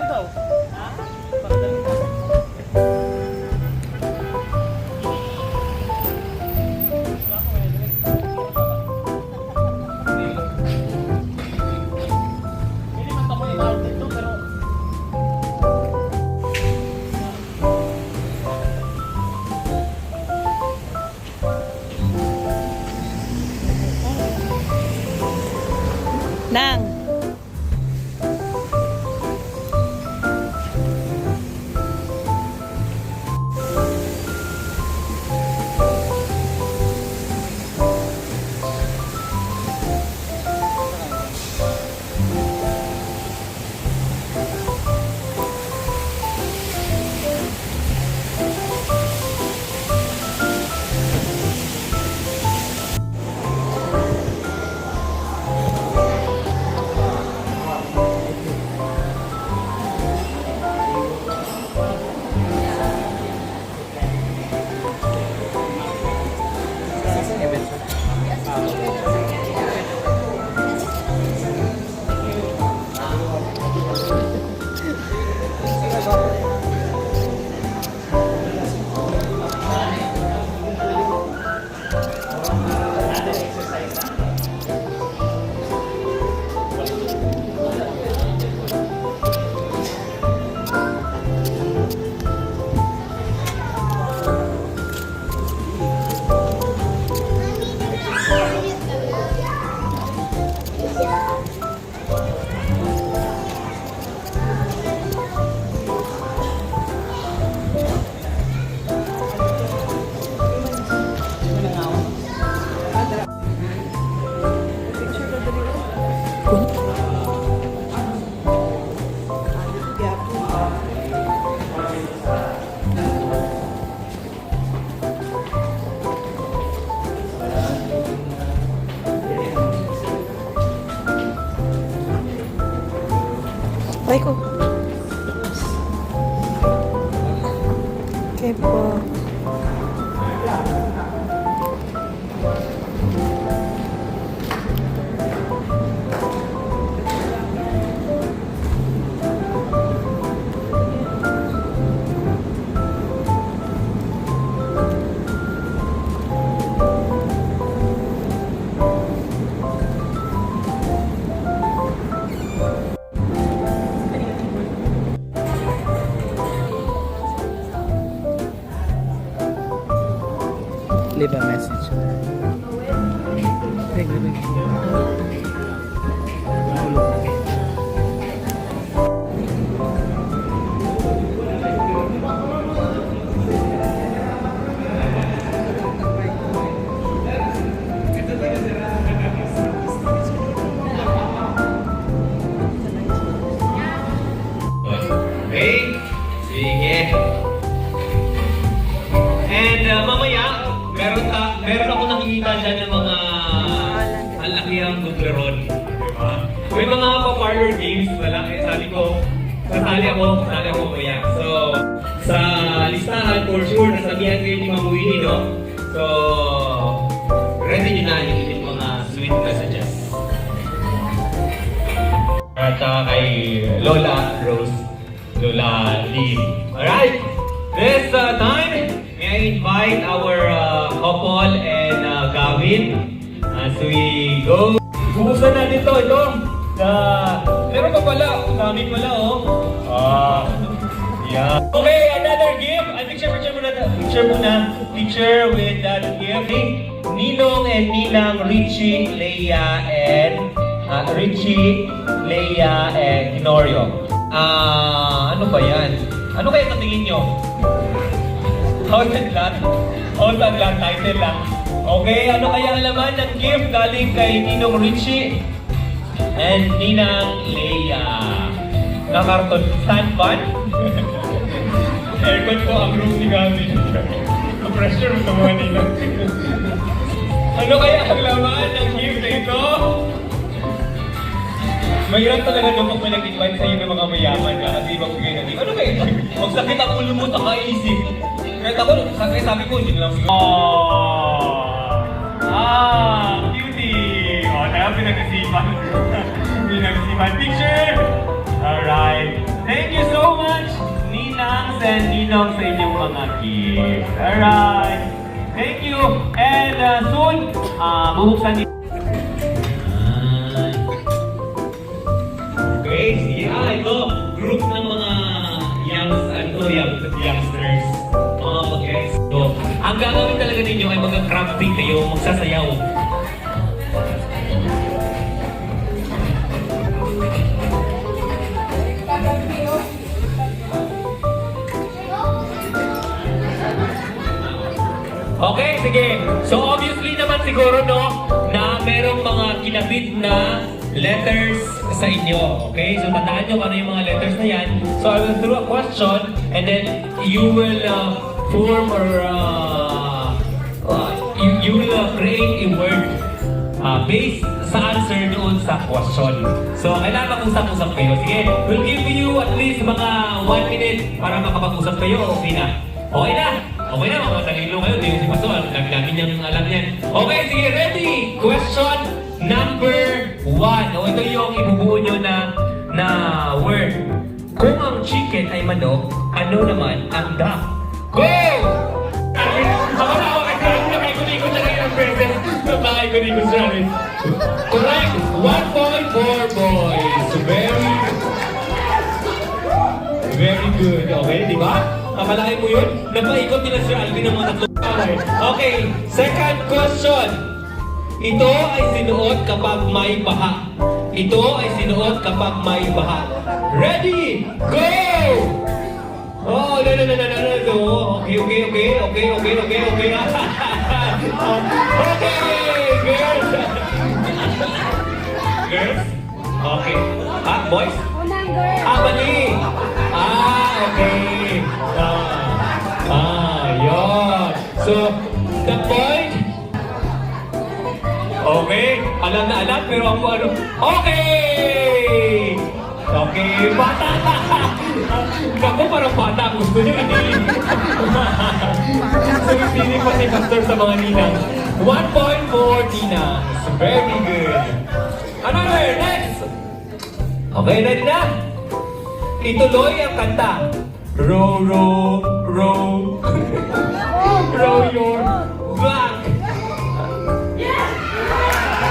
daw. Ha? Papadali daw. Pwede man tamo yung tawag dito, pero Nang. Try ko. Okay po. leave a message. Thank you. Okay? Sige. And mamaya, meron ako nakikita dyan ng mga ang laki ang Toblerone. Diba? May mga pa-parlor games, wala. Sabi ko, sasali ako mamaya. So, sa listahan, for sure, nasabihan kayo ni Ma'am Willie, no? So, ready nyo na yung mga sweet messages. At kay Lola Rose, Lola Lee. Alright, this time, may I invite our couple and Gavin as we go. Bukusan natin ito. Meron pa pala, dami pala yeah. Okay, another gift. Picture muna. Picture with that gift. Ninong and Ninang Richie, Leia, and Tenorio. Ano ba yan? Ano kaya tatingin nyo? House and Lot title lang. Okay, ano kaya ang laman ng gift galing kay Ninong Richie and Ninang Leia? Na karton stand fan? Aircon po ang room ni Gabi. Pressure sa mga ninang. Ano kaya ang laman ng gift na ito? Mahirap talaga nung pag may nag-invite sa'yo ng mga mayaman ka kasi ibang bigay na gift. Ano ba ito? Magsakit ang ulo mo, nakaisip. Kahit ako, sabi ko, hindi lang. Cutie! Tayo pinag-isipan. Pinag-isipan. Picture! Alright. Thank you and ninong sa inyong mga gifts. Alright. Thank you. And soon, bubuksan niyo. Okay, sige. Ito. Group ng mga youngsters. Mga mag-ex. So, ang gagawin talaga ninyo ay mag-crafting kayo, magsasayaw. Okay, sige. So obviously naman siguro no, na merong mga kinabit na letters sa inyo. Okay? So tandaan nyo kung ano yung mga letters na yan. So I will throw a question and then you will form or you will create a word based sa answer doon sa question. So kailangan mag-usap-usap kayo. Sige, we'll give you at least mga 1 minute para makapag-usap kayo. Okay na? Okay na? Okay na, mga nagilo kayo. Hindi si Pastor. Dami niyang alam yan. Okay, sige, ready? Question number 1. O, ito yung ibubuo nyo na word. Kung ang chicken ay manok, ano naman ang duck? Go! Ako na ako nakikot-ikot na kayo ng present. Nakikot-ikot sa amin. Correct! 1 point for boys. Very good. Okay, di ba? Kamalaki mo yun? Napaikot nila Sir Alvin ng mga tatlong. Okay, second question. Ito ay sinuot kapag may baha. Ito ay sinuot kapag may baha. Ready? Go! Oh, no. Okay. Okay, girls. Girls? Okay. Boys? Mali. Okay. Yun. So, the point. Okay. Alam na alam, pero ang ano. Okay! Okay, bata. Ako parang bata. Gusto niyo hindi. So, hindi pa si Pastor sa mga ninang. 1 point for Tina. Very good. Another, next. Okay, ready na? Ituloy ang kanta. Row, row, row. Row your back.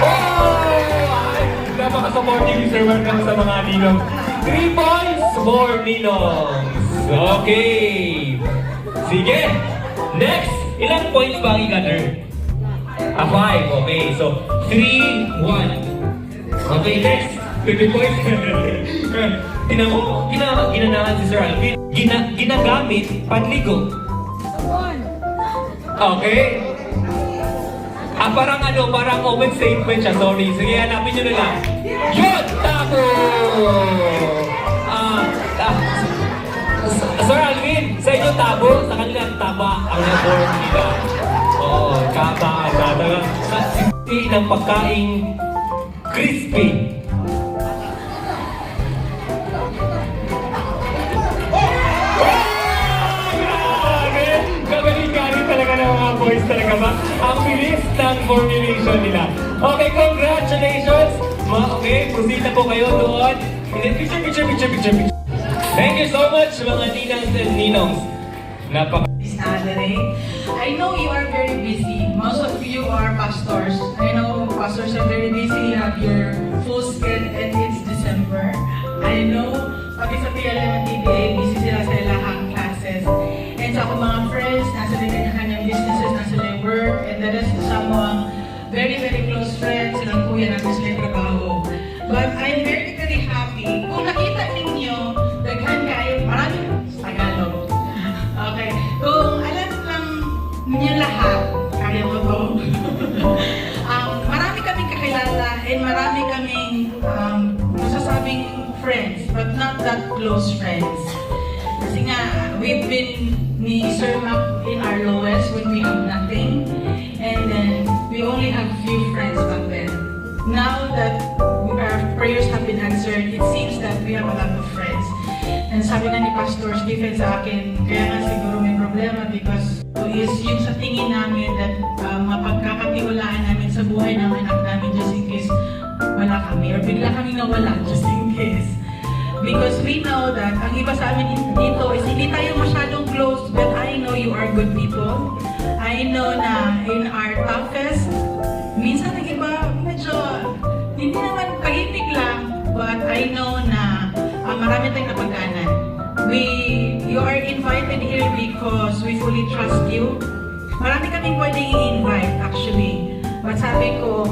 Oh! Ay, napaka-supportive ni Sir. Welcome sa mga ninong. 3 points for ninongs. Okay. Sige. Next. Ilang points ba ang i-gather? 5. Okay. So, 3, 1. Okay, next. 20 points. Ginanahan si Sir Alvin. Ginagamit panligo. Okay? Parang open statement siya. Sorry. Sige, hanapin nyo na lang. Yun! Tapo! Sir Alvin, sa inyo tabo, sa kanila taba ang na-born nila. Oo, kaba. Sa sisi ng pagkaing crispy. Boys talaga ba? Ang bilis ng formulation nila. Okay, congratulations! Okay, proceed na po kayo doon. Picture. Thank you so much mga ninangs and ninongs. Miss Adelaide, I know you are very busy. Most of you are pastors. I know pastors are very busy. You have your full schedule and it's December. I know pati sa PLM at TBA, busy sila sa lahang classes. And sa akong mga friends, nasa din kanya-kanyang businesses, nasa lang work, and that is someone very, very close friends, silang kuya namin sila yung trabaho. But I'm very happy. Kung nakita ninyo, daghan kayo, maraming Tagalog. Okay. Kung alam lang ninyo lahat, kaya mo to. Marami kaming kakilala and marami kaming masasabing friends, but not that close friends. Kasi nga, we've been ni Sir Mac in our lowest when we have nothing. And then, we only have few friends back then. Now that our prayers have been answered, it seems that we have a lot of friends. And sabi nga ni Pastor Stephen sa akin, kaya nga siguro may problema because is yung sa tingin namin that mapagkakatiwalaan namin sa buhay ng anak namin just in case wala kami or bigla kami nawala just in case. Because we know that ang iba sa amin dito is hindi tayo masyado are good people. I know na in our toughest, minsan nag-iba, medyo, hindi naman pahimik lang, but I know na marami tayong napagkanan. You are invited here because we fully trust you. Marami kaming pwedeng i-invite actually. But sabi ko,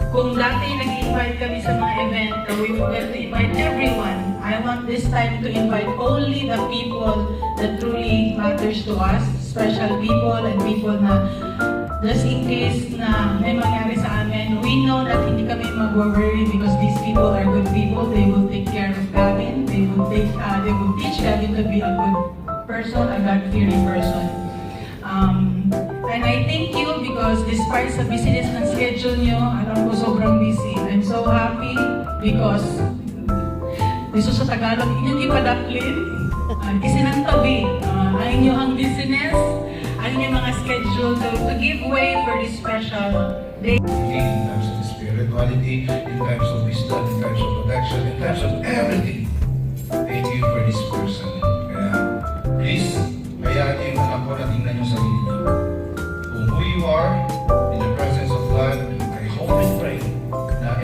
kung dati nag-invite kami sa mga event, we forgot to invite everyone. I want this time to invite only the people that truly matters to us, special people and people na just in case na may mangyari sa amin, we know that hindi kami mag-worry because these people are good people. They will take care of Gavin. They will teach Gavin to be a good person, a God-fearing person. And I thank you because despite sa busyness ng schedule nyo, alam ko sobrang busy. I'm so happy because dito sa Tagalog, inyong ipadaplin, isinantabi, ang inyong busyness, ang inyong mga schedule to give way for this special day. In terms of spirituality, in terms of wisdom, in terms of protection, in terms of everything. Thank you for this person. Kaya, please, hayaan niyo yung anak ko na tingnan niyo sa sarili niyo. Kung who you are, in the presence of God, I hope and pray na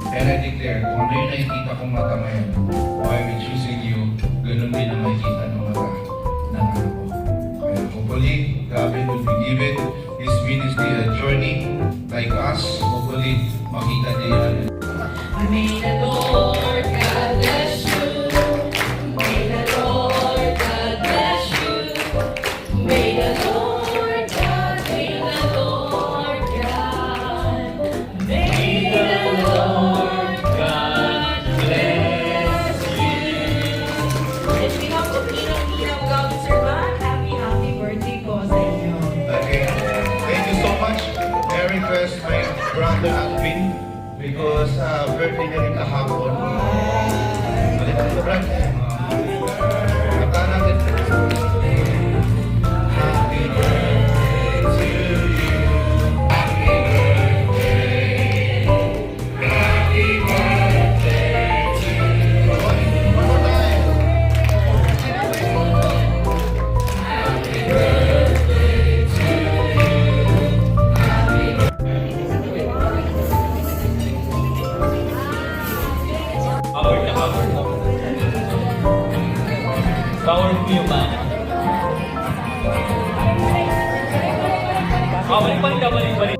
and I declare, kung ano yung nakikita kong mata ngayon, why we choosing you, ganun din ang makikita ng mata ng anak ko. Kaya hopefully, Gavin will be given this ministry a journey like us. Hopefully, makita niya yan. May the Lord God bless you. May the Lord God bless you. May the Lord God, may the Lord God, may the Lord God bless you. And we have to pinang-pinang God, Sir God. Happy birthday po sa inyo. Okay. Thank you so much. Merry Christmas, my brother Alvin, because birthday niya rin kahapon. Balik ka dito, Brad. Kanta natin. Happy birthday to you. Happy birthday. Happy birthday to you. One more time. Happy birthday to you. Power na power. Power ko yung man. Balik.